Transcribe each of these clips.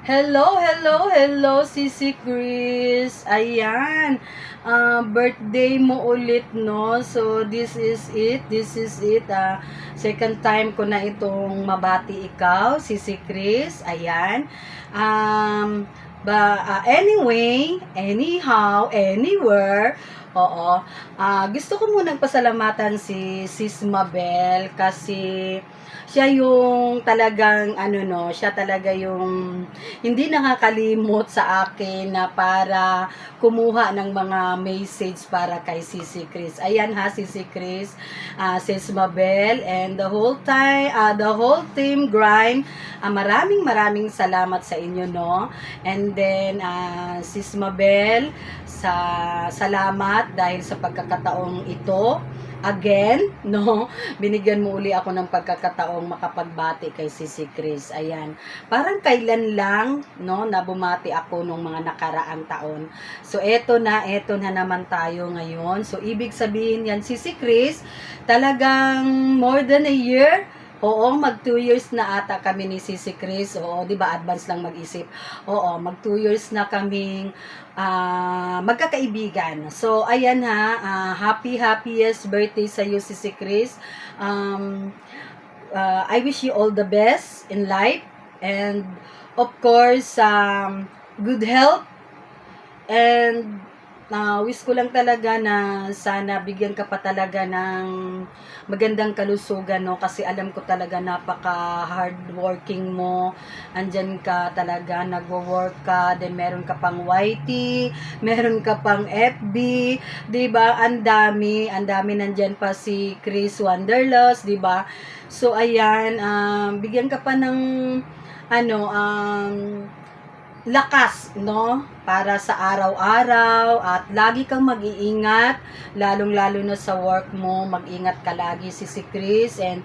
Hello, hello, hello, Sisi Chris. Ayan, birthday mo ulit, no? So, this is it. Second time ko na itong mabati ikaw, Sisi Chris. Ayan. Anyway, anyhow, anywhere, oo. Gusto ko munang pasalamatan si Sis Mabel kasi siya yung talagang siya talaga yung hindi nakakalimot sa akin na para kumuha ng mga message para kay Sisi Chris. Ayan ha, Sisi Chris, Sis Mabel, and the whole team grind. Maraming salamat sa inyo, no? And then, Sis Mabel, salamat dahil sa pagkakataong ito again, no? Binigyan mo uli ako ng pagkakataong makapagbati kay Sisi Chris. Ayan. Parang kailan lang, no, na bumati ako nung mga nakaraang taon. So, eto na naman tayo ngayon. So, ibig sabihin yan, Sisi Chris, talagang more than a year. Oo, mag 2 years na ata kami ni Sisi Chris. Oo, di ba, advance lang mag-isip. Oo, mag 2 years na kaming magkakaibigan. So, ayan ha, happiest birthday sa iyo, Sisi Chris. I wish you all the best in life. And, of course, good health. And, wish ko lang talaga na sana bigyan ka pa talaga ng magandang kalusugan, no? Kasi alam ko talaga napaka hardworking mo. Andyan ka talaga, nagwo-work ka, then meron ka pang YT, meron ka pang FB, 'di ba? Ang dami nandiyan pa si Chris Wanderlust, 'di ba? So ayan, bigyan ka pa ng lakas, no? Para sa araw-araw at lagi kang mag-iingat, lalong-lalo na sa work mo, mag-ingat ka lagi, Sisi Chris. And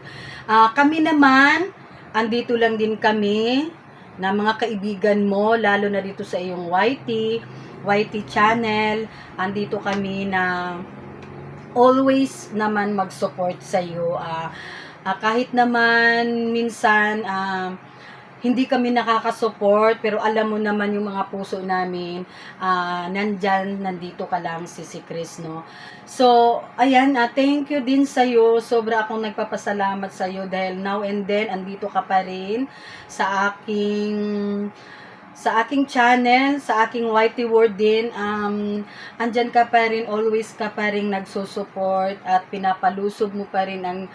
kami naman, andito lang din kami na mga kaibigan mo, lalo na dito sa iyong YT channel. Andito kami na always naman mag-support sa iyo. Kahit naman minsan hindi kami nakaka-support, pero alam mo naman yung mga puso namin, nandito ka lang, Sisi Chris, no? So, ayan, thank you din sa'yo. Sobra akong nagpapasalamat sa'yo dahil now and then, andito ka pa rin sa aking channel, sa aking YT World din, andyan ka pa rin, always ka pa rin nagsusupport at pinapalusog mo pa rin ang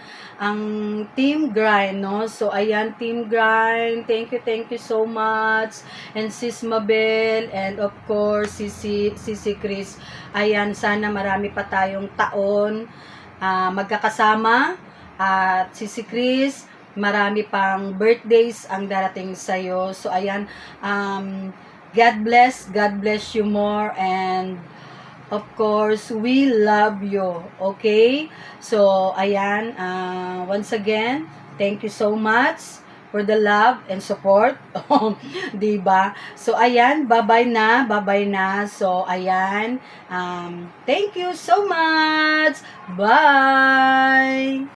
Team Grind, no? So, ayan, Team Grind, thank you so much. And Sis Mabel, and of course, Sisi Chris, ayan, sana marami pa tayong taon magkakasama. At Sisi Chris, marami pang birthdays ang darating sa'yo. So, ayan, God bless you more, and of course, we love you. Okay? So, ayan, once again, thank you so much for the love and support. Diba? So, ayan, bye-bye na. So, ayan, thank you so much. Bye!